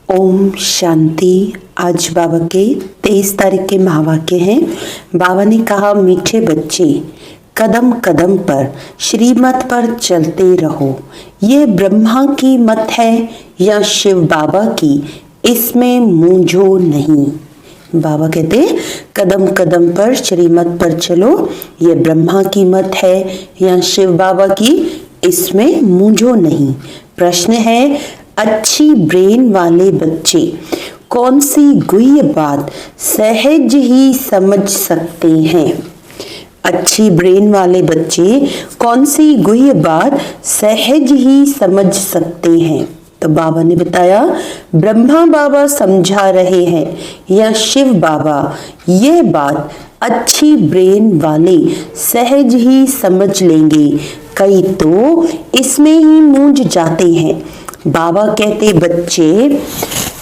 ओम शांति। आज बाबा के 23 तारीख के महावाक्य हैं। बाबा ने कहा, मीठे बच्चे, कदम कदम पर श्रीमत पर चलते रहो। ये ब्रह्मा की मत है या शिव बाबा की, इसमें मूंझो नहीं। बाबा कहते हैं, कदम कदम पर श्रीमत पर चलो। ये ब्रह्मा की मत है या शिव बाबा की, इसमें मूंझो नहीं। प्रश्न है, अच्छी ब्रेन वाले बच्चे कौन सी गुह्य बात सहज ही समझ सकते हैं? अच्छी ब्रेन वाले बच्चे कौन सी गुह्य बात सहज ही समझ सकते हैं? तो बाबा ने बताया, ब्रह्मा बाबा समझा रहे हैं या शिव बाबा, यह बात अच्छी ब्रेन वाले सहज ही समझ लेंगे। कई तो इसमें ही मूंझ जाते हैं। बाबा कहते, बच्चे,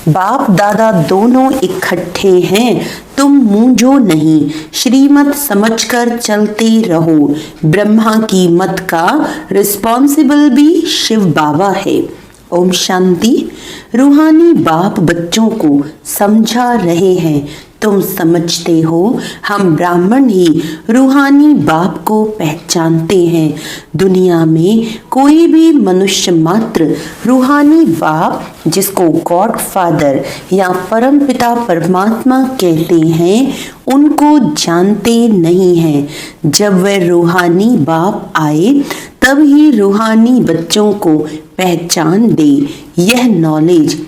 बाप दादा दोनों इकट्ठे हैं, तुम मूंझो नहीं, श्रीमत समझकर चलते रहो। ब्रह्मा की मत का रिस्पॉन्सिबल भी शिव बाबा है। ओम शांति। रूहानी बाप बच्चों को समझा रहे हैं, तुम समझते हो, हम ब्राह्मण ही रूहानी बाप को पहचानते हैं। दुनिया में कोई भी मनुष्य मात्र रूहानी बाप, जिसको गॉड फादर या परम पिता परमात्मा कहते हैं, उनको जानते नहीं हैं। जब वह रूहानी बाप आए तब ही रूहानी बच्चों को पहचान दे। यह नॉलेज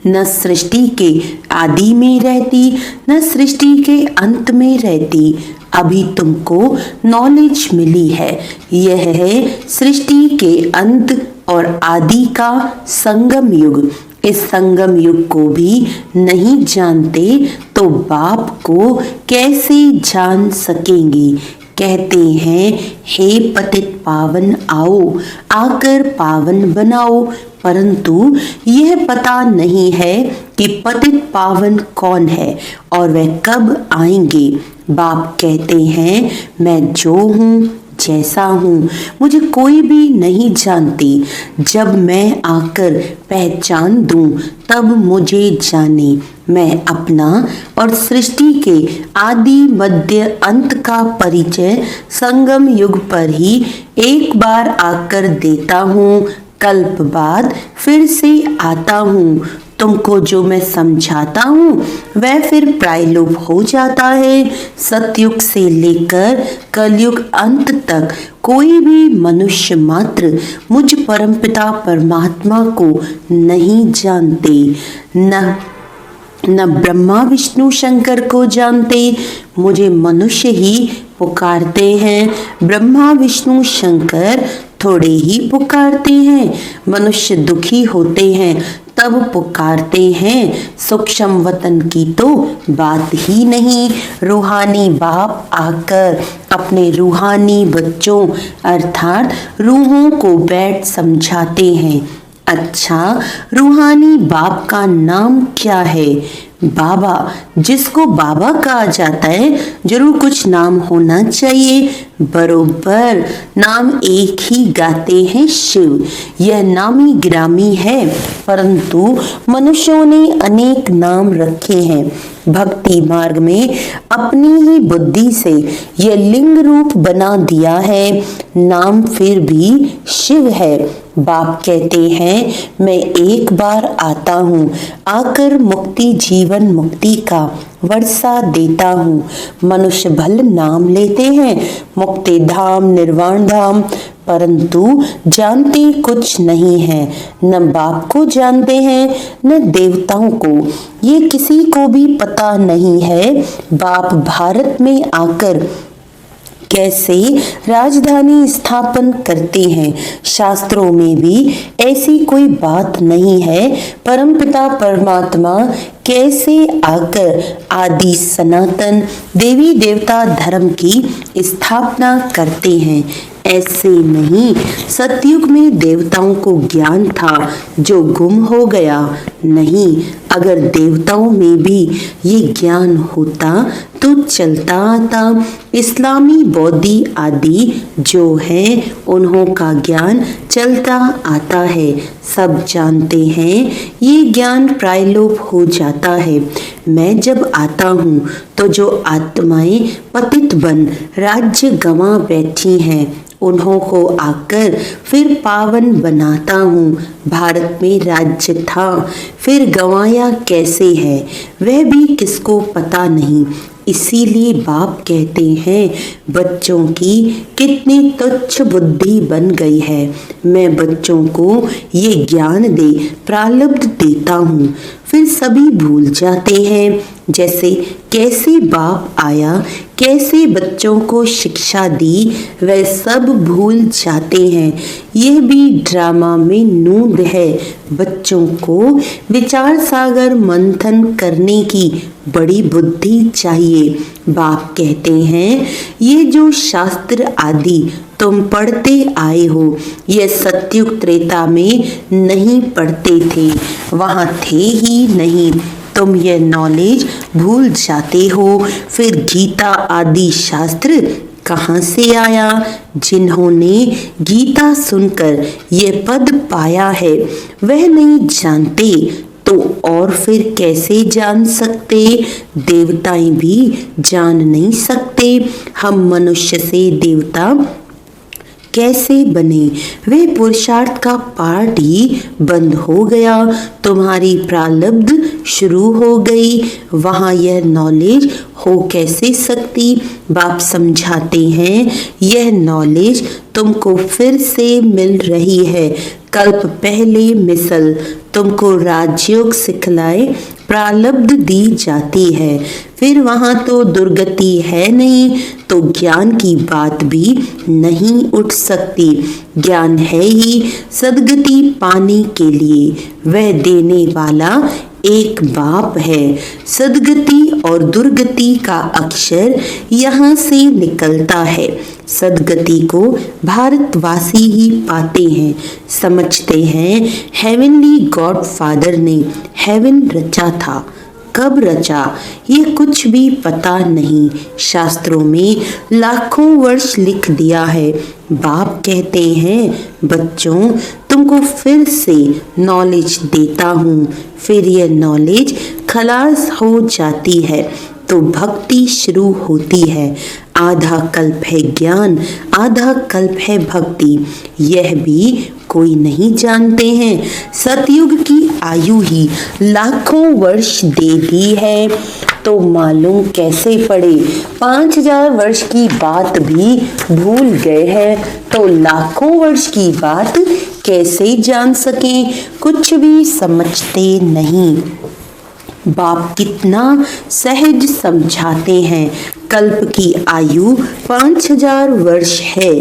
न सृष्टि के आदि में रहती, न सृष्टि के अंत में रहती। अभी तुमको नॉलेज मिली है। यह है सृष्टि के अंत और आदि का संगम युग। इस संगम युग को भी नहीं जानते तो बाप को कैसे जान सकेंगे? कहते हैं, हे पतित पावन आओ, आकर पावन बनाओ। परंतु यह पता नहीं है कि पतित पावन कौन है और वह कब आएंगे। बाप कहते हैं, मैं जो हूँ, जैसा हूँ, मुझे कोई भी नहीं जानती। जब मैं आकर पहचान दूं तब मुझे जाने। मैं अपना और सृष्टि के आदि मध्य अंत का परिचय संगम युग पर ही एक बार आकर देता हूँ। कल्प बाद फिर से आता हूँ। तुमको जो मैं समझाता हूँ वह फिर प्रायलोप हो जाता है। सतयुग से लेकर कलयुग अंत तक कोई भी मनुष्य मात्र मुझ परमपिता परमात्मा को नहीं जानते। न ब्रह्मा विष्णु शंकर को जानते। मुझे मनुष्य ही पुकारते हैं। ब्रह्मा विष्णु शंकर थोड़े ही पुकारते हैं। मनुष्य दुखी होते हैं तब पुकारते हैं। सूक्ष्म वतन की तो बात ही नहीं। रूहानी बाप आकर अपने रूहानी बच्चों अर्थात रूहों को बैठ समझाते हैं। अच्छा, रूहानी बाप का नाम क्या है? बाबा। जिसको बाबा कहा जाता है जरूर कुछ नाम होना चाहिए। बरोबर नाम एक ही गाते हैं, शिव। यह नामी ग्रामी है, परंतु मनुष्यों ने अनेक नाम रखे हैं। भक्ति मार्ग में अपनी ही बुद्धि से यह लिंग रूप बना दिया है। नाम फिर भी शिव है। बाप कहते हैं, मैं एक बार आता हूँ, आकर मुक्ति जीवन मुक्ति का वर्षा देता हूँ। मनुष्य भल नाम लेते हैं, मुक्ति धाम निर्वाण धाम, परंतु जानते कुछ नहीं है। न बाप को जानते हैं न देवताओं को। ये किसी को भी पता नहीं है बाप भारत में आकर कैसे राजधानी स्थापन करते हैं। शास्त्रों में भी ऐसी कोई बात नहीं है। परमपिता परमात्मा कैसे आकर आदि सनातन देवी देवता धर्म की स्थापना करते हैं। ऐसे नहीं, सतयुग में देवताओं को ज्ञान था जो गुम हो गया। नहीं, अगर देवताओं में भी ये ज्ञान होता तो चलता आता। इस्लामी, बौद्धि आदि जो है उन्हों का ज्ञान चलता आता है। सब जानते हैं ये ज्ञान प्रायलोप हो जाता है। मैं जब आता हूँ तो जो आत्माएं पतित बन राज्य गंवा बैठी हैं उन्हों को आकर फिर पावन बनाता हूँ। भारत में राज्य था, फिर गंवाया कैसे है वह भी किसको पता नहीं। इसीलिए बाप कहते हैं बच्चों की कितनी तुच्छ बुद्धि बन गई है। मैं बच्चों को ये ज्ञान दे प्रारब्ध देता हूँ, फिर सभी भूल जाते हैं। जैसे कैसे बाप आया, कैसे बच्चों को शिक्षा दी, वह सब भूल जाते हैं। यह भी ड्रामा में नूंद है। बच्चों को विचार सागर मंथन करने की बड़ी बुद्धि चाहिए। बाप कहते हैं ये जो शास्त्र आदि तुम पढ़ते आए हो ये सतयुग त्रेता में नहीं पढ़ते थे, वहाँ थे ही नहीं। तुम ये नॉलेज भूल जाते हो। फिर गीता आदि शास्त्र कहाँ से आया? जिन्होंने गीता सुनकर ये पद पाया है वह नहीं जानते तो और फिर कैसे जान सकते? देवताएं भी जान नहीं सकते। हम मनुष्य से देवता कैसे बने? वे पुरुषार्थ का पार्ट ही बंद हो गया। तुम्हारी प्रारब्ध शुरू हो गई, वहाँ यह नॉलेज हो कैसे सकती? बाप समझाते हैं यह नॉलेज तुमको फिर से मिल रही है। कल्प पहले मिसल तुमको राजयोग सिखलाए प्रारब्ध दी जाती है, फिर वहाँ तो दुर्गति है नहीं तो ज्ञान की बात भी नहीं उठ सकती। ज्ञान है ही सदगति पाने के लिए, वह देने वाला एक बाप है। सदगति और दुर्गति का अक्षर यहाँ से निकलता है। सदगति को भारतवासी ही पाते हैं, समझते हैं हेवनली गॉड फादर ने हेवन रचा था। कब रचा ये कुछ भी पता नहीं। शास्त्रों में लाखों वर्ष लिख दिया है। बाप कहते हैं बच्चों तुमको फिर से नॉलेज देता हूँ। फिर यह नॉलेज खलास हो जाती है तो भक्ति शुरू होती है। आधा कल्प है ज्ञान, आधा कल्प है भक्ति, यह भी कोई नहीं जानते हैं। सतयुग की आयु ही लाखों वर्ष दे दी है तो मालूम कैसे पड़े? 5000 वर्ष की बात भी भूल गए हैं तो लाखों वर्ष की बात कैसे जान सकें? कुछ भी समझते नहीं। बाप कितना सहज समझाते हैं। कल्प की आयु 5000 वर्ष है,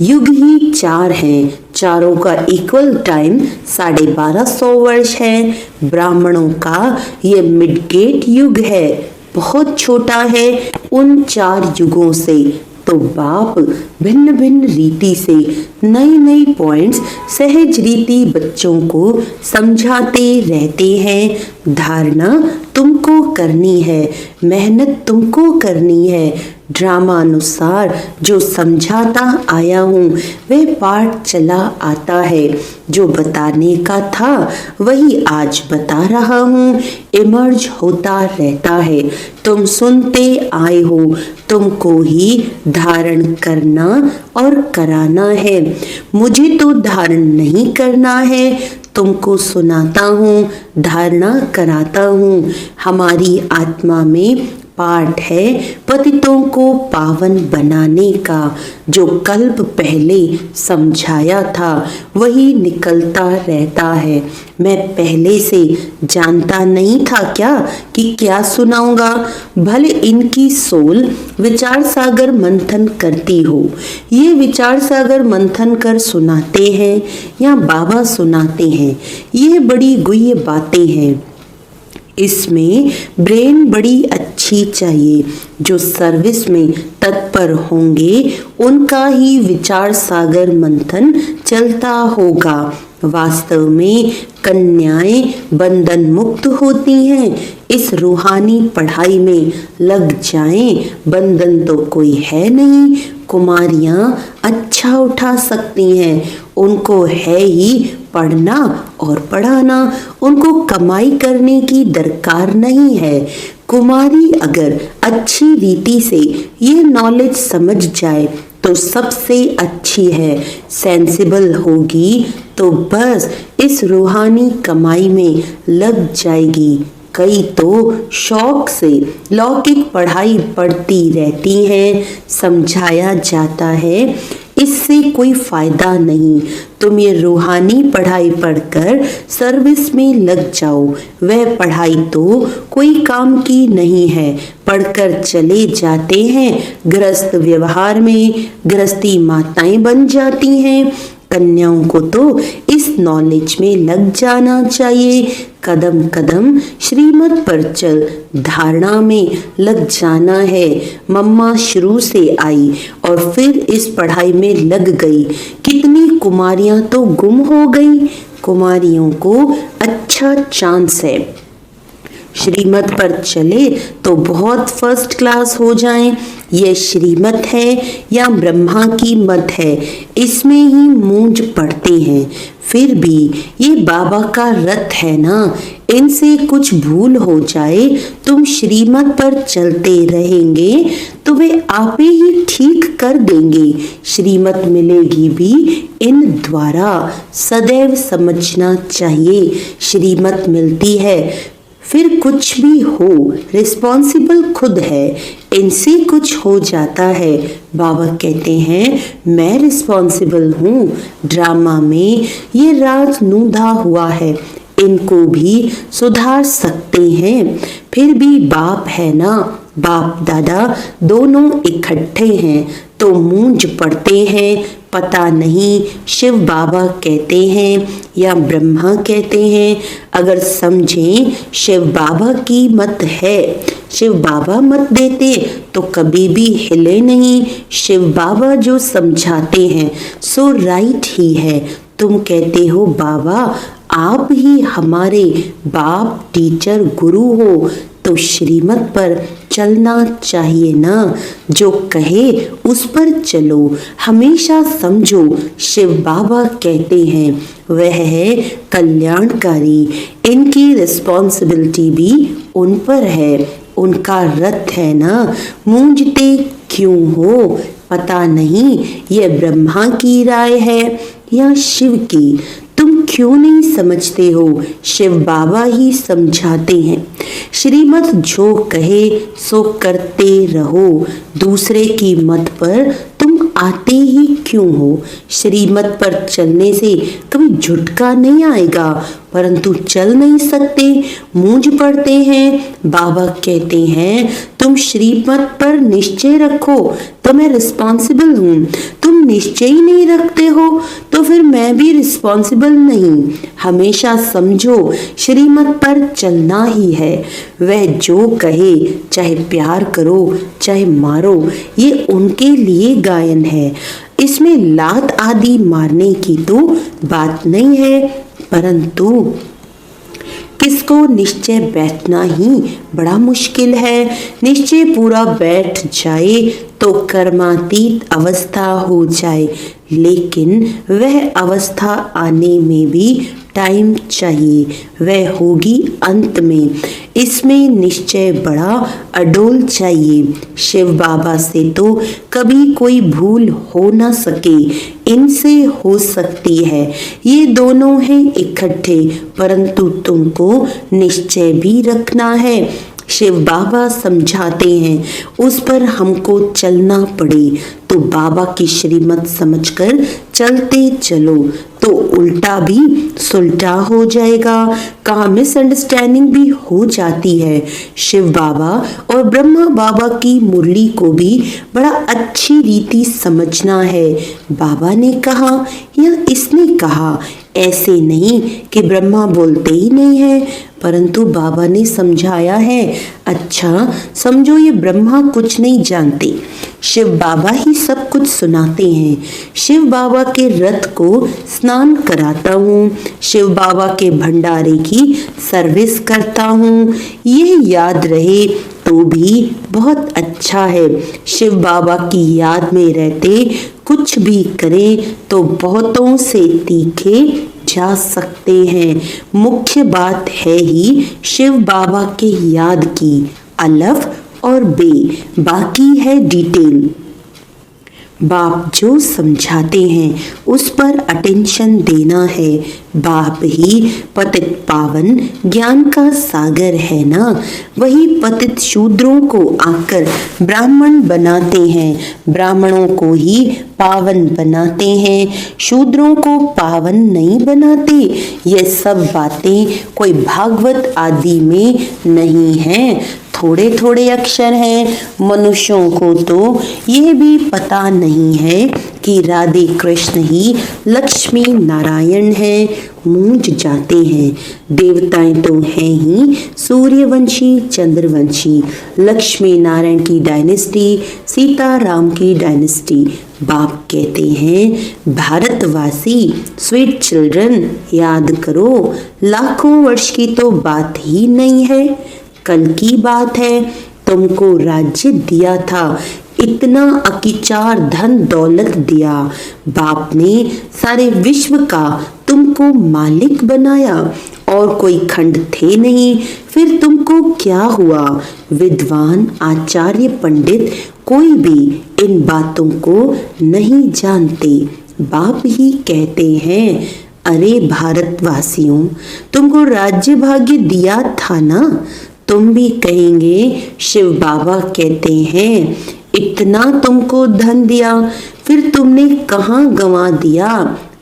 युग ही 4 हैं, चारों का इक्वल टाइम 1250 वर्ष है। ब्राह्मणों का ये मिडगेट युग है, बहुत छोटा है उन 4 युगों से। तो बाप भिन्न भिन्न रीति से नई नई पॉइंट्स सहज रीति बच्चों को समझाते रहते हैं। धारणा तुमको करनी है, मेहनत तुमको करनी है। ड्रामा अनुसार जो समझाता आया हूँ वह पाठ चला आता है। जो बताने का था वही आज बता रहा हूँ। इमर्ज होता रहता है। तुम सुनते आए हो, तुमको ही धारण करना और कराना है। मुझे तो धारण नहीं करना है, तुमको सुनाता हूँ, धारणा कराता हूँ। हमारी आत्मा में पाठ है पतितों को पावन बनाने का। जो कल्प पहले समझाया था वही निकलता रहता है। मैं पहले से जानता नहीं था क्या कि क्या सुनाऊंगा? भले इनकी सोल विचार सागर मंथन करती हो, ये विचार सागर मंथन कर सुनाते हैं या बाबा सुनाते हैं, ये बड़ी गुह्य बातें हैं। इसमें ब्रेन बड़ी अच्छी ही चाहिए। जो सर्विस में तत्पर होंगे उनका ही विचार सागर मंथन चलता होगा। वास्तव में कन्याएं बंधन मुक्त होती हैं। इस रूहानी पढ़ाई में लग जाएं, बंधन तो कोई है नहीं। कुमारियां अच्छा उठा सकती हैं, उनको है ही पढ़ना और पढ़ाना, उनको कमाई करने की दरकार नहीं है। कुमारी अगर अच्छी रीति से ये नॉलेज समझ जाए तो सबसे अच्छी है। सेंसिबल होगी तो बस इस रूहानी कमाई में लग जाएगी। कई तो शौक से लौकिक पढ़ाई पढ़ती रहती हैं। समझाया जाता है इससे कोई फायदा नहीं, तुम ये रूहानी पढ़ाई पढ़कर सर्विस में लग जाओ। वह पढ़ाई तो कोई काम की नहीं है। पढ़कर चले जाते हैं, गृहस्थ व्यवहार में गृहस्थी माताएं बन जाती हैं। कन्याओं को तो इस नॉलेज में लग जाना चाहिए। कदम कदम श्रीमत पर चल धारणा में लग जाना है। मम्मा शुरू से आई और फिर इस पढ़ाई में लग गई। कितनी कुमारियां तो गुम हो गई। कुमारियों को अच्छा चांस है, श्रीमत पर चले तो बहुत फर्स्ट क्लास हो जाएं। यह श्रीमत है या ब्रह्मा की मत है, इसमें ही मूंज पड़ते हैं। फिर भी ये बाबा का रथ है ना, इनसे कुछ भूल हो जाए, तुम श्रीमत पर चलते रहेंगे तो वे आपे ही ठीक कर देंगे। श्रीमत मिलेगी भी इन द्वारा, सदैव समझना चाहिए। श्रीमत मिलती है, फिर कुछ भी हो रिस्पॉन्सिबल खुद है। इनसे कुछ हो जाता है, बाबा कहते हैं मैं रिस्पॉन्सिबल हूँ। ड्रामा में ये राज नूधा हुआ है, इनको भी सुधार सकते हैं। फिर भी बाप है ना, बाप दादा दोनों इकट्ठे हैं तो मूंज पड़ते हैं। पता नहीं शिव बाबा कहते हैं या ब्रह्मा कहते हैं। अगर समझें शिव बाबा की मत है, शिव बाबा मत देते तो कभी भी हिले नहीं। शिव बाबा जो समझाते हैं सो राइट ही है। तुम कहते हो बाबा आप ही हमारे बाप टीचर गुरु हो, तो श्रीमत पर चलना चाहिए ना। जो कहे उस पर चलो। हमेशा समझो शिव बाबा कहते हैं वह है कल्याणकारी। इनकी रिस्पॉन्सिबिलिटी भी उन पर है, उनका रथ है ना। मूंझते क्यों हो? पता नहीं यह ब्रह्मा की राय है या शिव की। तुम क्यों नहीं समझते हो? शिव बाबा ही समझाते हैं। श्रीमत जो कहे सो करते रहो। दूसरे की मत पर तुम आते ही क्यों हो? श्रीमत पर चलने से कभी झुटका नहीं आएगा, परंतु चल नहीं सकते, मूंझ पड़ते हैं। बाबा कहते हैं तुम श्रीमत पर निश्चय रखो तो मैं रिस्पॉन्सिबल हूँ। तुम निश्चय ही नहीं रखते हो तो फिर मैं भी रिस्पॉन्सिबल नहीं। हमेशा समझो श्रीमत पर चलना ही है। वह जो कहे, चाहे प्यार करो चाहे मारो, ये उनके लिए गायन है। इसमें लात आदि मारने की तो बात नहीं है, परंतु किसको निश्चय बैठना ही बड़ा मुश्किल है। निश्चय पूरा बैठ जाए तो कर्मातीत अवस्था हो जाए, लेकिन वह अवस्था आने में भी टाइम चाहिए। वह होगी अंत में। इसमें निश्चय बड़ा अडोल चाहिए। शिव बाबा से तो कभी कोई भूल हो ना सके, इनसे हो सकती है। ये दोनों हैं इकट्ठे, परंतु तुमको निश्चय भी रखना है। शिव बाबा समझाते हैं उस पर हमको चलना पड़े तो बाबा की श्रीमत समझकर चलते चलो, तो उल्टा भी सुलटा हो जाएगा। कहाँ मिसअंडरस्टैंडिंग भी हो जाती है। शिव बाबा और ब्रह्मा बाबा की मुरली को भी बड़ा अच्छी रीति समझना है। बाबा ने कहा या इसने कहा, ऐसे नहीं कि ब्रह्मा बोलते ही नहीं है, परंतु बाबा ने समझाया है। अच्छा समझो ये ब्रह्मा कुछ नहीं जानते, शिव बाबा ही सब कुछ सुनाते हैं। शिव बाबा के रथ को स्नान कराता हूँ, शिव बाबा के भंडारे की सर्विस करता हूँ। यह याद रहे तो भी बहुत अच्छा है। शिव बाबा की याद में रहते कुछ भी करें तो बहुतों से तीखे जा सकते हैं। मुख्य बात है ही शिव बाबा के याद की, अलफ और बे, बाकी है डिटेल। बाप जो समझाते हैं उस पर अटेंशन देना है। बाप ही पतित पावन ज्ञान का सागर है ना, वही पतित शूद्रों को आकर ब्राह्मण बनाते हैं, ब्राह्मणों को ही पावन बनाते हैं, शूद्रों को पावन नहीं बनाते। ये सब बातें कोई भागवत आदि में नहीं है, थोड़े थोड़े अक्षर हैं। मनुष्यों को तो यह भी पता नहीं है कि राधे कृष्ण ही लक्ष्मी नारायण हैं, मूंझ जाते हैं। देवताएं तो हैं ही सूर्यवंशी चंद्रवंशी, लक्ष्मी नारायण की डायनेस्टी, सीता राम की डायनेस्टी। बाप कहते हैं भारतवासी स्वीट चिल्ड्रन याद करो, लाखों वर्ष की तो बात ही नहीं है, कल की बात है। तुमको राज्य दिया था, इतना अकिचार धन दौलत दिया, बाप ने सारे विश्व का तुमको मालिक बनाया और कोई खंड थे नहीं। फिर तुमको क्या हुआ? विद्वान आचार्य पंडित कोई भी इन बातों को नहीं जानते। बाप ही कहते हैं अरे भारतवासियों, तुमको राज्य भाग्य दिया था ना। तुम भी कहेंगे शिव बाबा कहते हैं इतना तुमको धन दिया, फिर तुमने कहाँ गंवा दिया?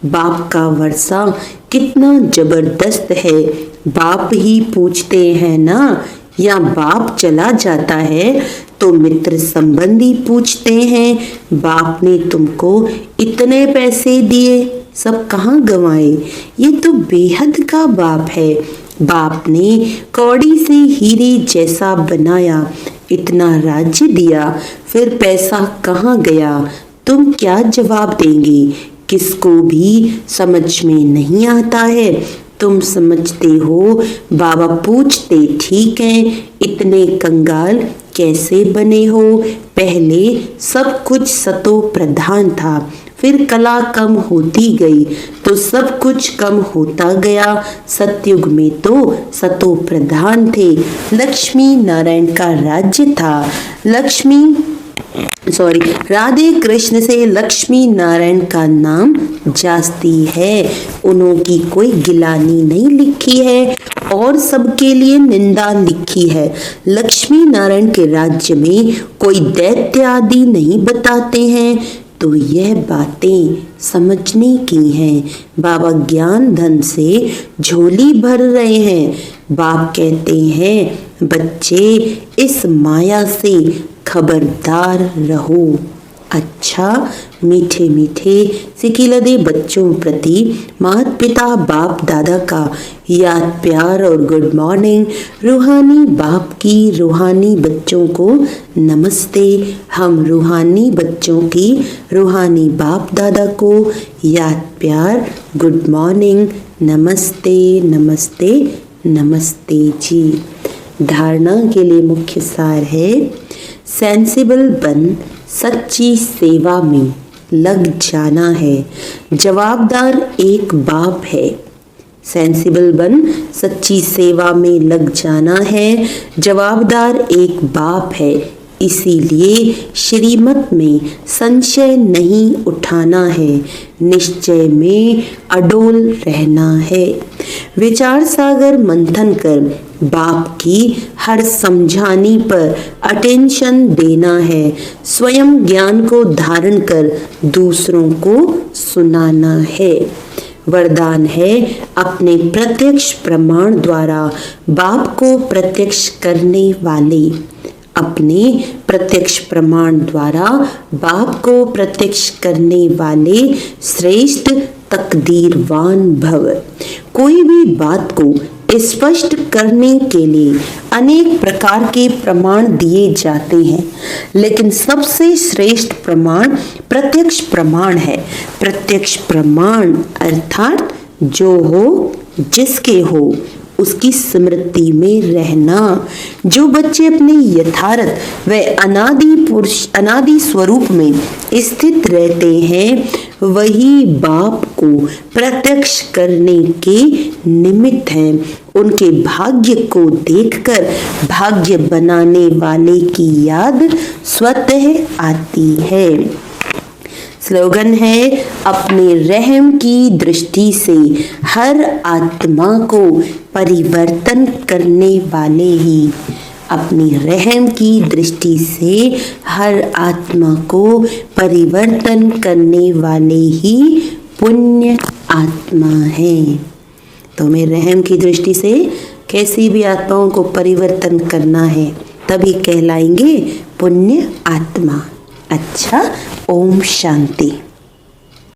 बाप का वर्षा कितना जबरदस्त है, बाप ही पूछते हैं ना, या बाप चला जाता है तो मित्र संबंधी पूछते हैं बाप ने तुमको इतने पैसे दिए, सब कहाँ गंवाए? ये तो बेहद का बाप है। बाप ने कौड़ी से हीरे जैसा बनाया, इतना राज्य दिया, फिर पैसा कहाँ गया? तुम क्या जवाब देंगे? किसको भी समझ में नहीं आता है। तुम समझते हो, बाबा पूछते ठीक है, इतने कंगाल कैसे बने हो? पहले सब कुछ सतो प्रधान था, फिर कला कम होती गई तो सब कुछ कम होता गया। सतयुग में तो सतो प्रधान थे, लक्ष्मी नारायण का राज्य था। राधे कृष्ण से लक्ष्मी नारायण का नाम जास्ती है, उन्होंने कोई गिलानी नहीं लिखी है और सबके लिए निंदा लिखी है। लक्ष्मी नारायण के राज्य में कोई दैत्य आदि नहीं बताते हैं, तो यह बातें समझने की हैं। बाबा ज्ञान धन से झोली भर रहे हैं। बाप कहते हैं बच्चे इस माया से खबरदार रहो। अच्छा मीठे मीठे सिकिलदे बच्चों प्रति माता पिता बाप दादा का याद प्यार और गुड मॉर्निंग। रूहानी बाप की रूहानी बच्चों को नमस्ते। हम रूहानी बच्चों की रूहानी बाप दादा को याद प्यार गुड मॉर्निंग, नमस्ते नमस्ते नमस्ते जी। धारणा के लिए मुख्य सार है सेंसिबल बन सच्ची सेवा में लग जाना है। जवाबदार एक बाप है। सेंसिबल बन सच्ची सेवा में लग जाना है, जवाबदार एक बाप है। इसीलिए श्रीमत में संशय नहीं उठाना है, निश्चय में अडोल रहना है। विचार सागर मंथन कर बाप की हर समझानी पर अटेंशन देना है। स्वयं ज्ञान को धारण कर दूसरों को सुनाना है। वरदान है अपने प्रत्यक्ष प्रमाण द्वारा बाप को प्रत्यक्ष करने वाले। अपने प्रत्यक्ष प्रमाण द्वारा बाप को प्रत्यक्ष करने वाले श्रेष्ठ तकदीरवान भव। कोई भी बात को स्पष्ट करने के लिए अनेक प्रकार के प्रमाण दिए जाते हैं, लेकिन सबसे श्रेष्ठ प्रमाण प्रत्यक्ष प्रमाण है। प्रत्यक्ष प्रमाण अर्थात जो हो, जिसके हो, उसकी स्मृति में रहना। जो बच्चे अपने यथार्थ व अनादि स्वरूप में स्थित रहते हैं, वही बाप को प्रत्यक्ष करने के निमित्त हैं। उनके भाग्य को देखकर भाग्य बनाने वाले की याद स्वतः आती है। स्लोगन है, अपने रहम की दृष्टि से हर आत्मा को परिवर्तन करने वाले ही, अपनी रहम की दृष्टि से हर आत्मा को परिवर्तन करने वाले ही पुण्य आत्मा है। तो हमें रहम की दृष्टि से कैसी भी आत्माओं को परिवर्तन करना है, तभी कहलाएंगे पुण्य आत्मा। अच्छा, ओम शांति।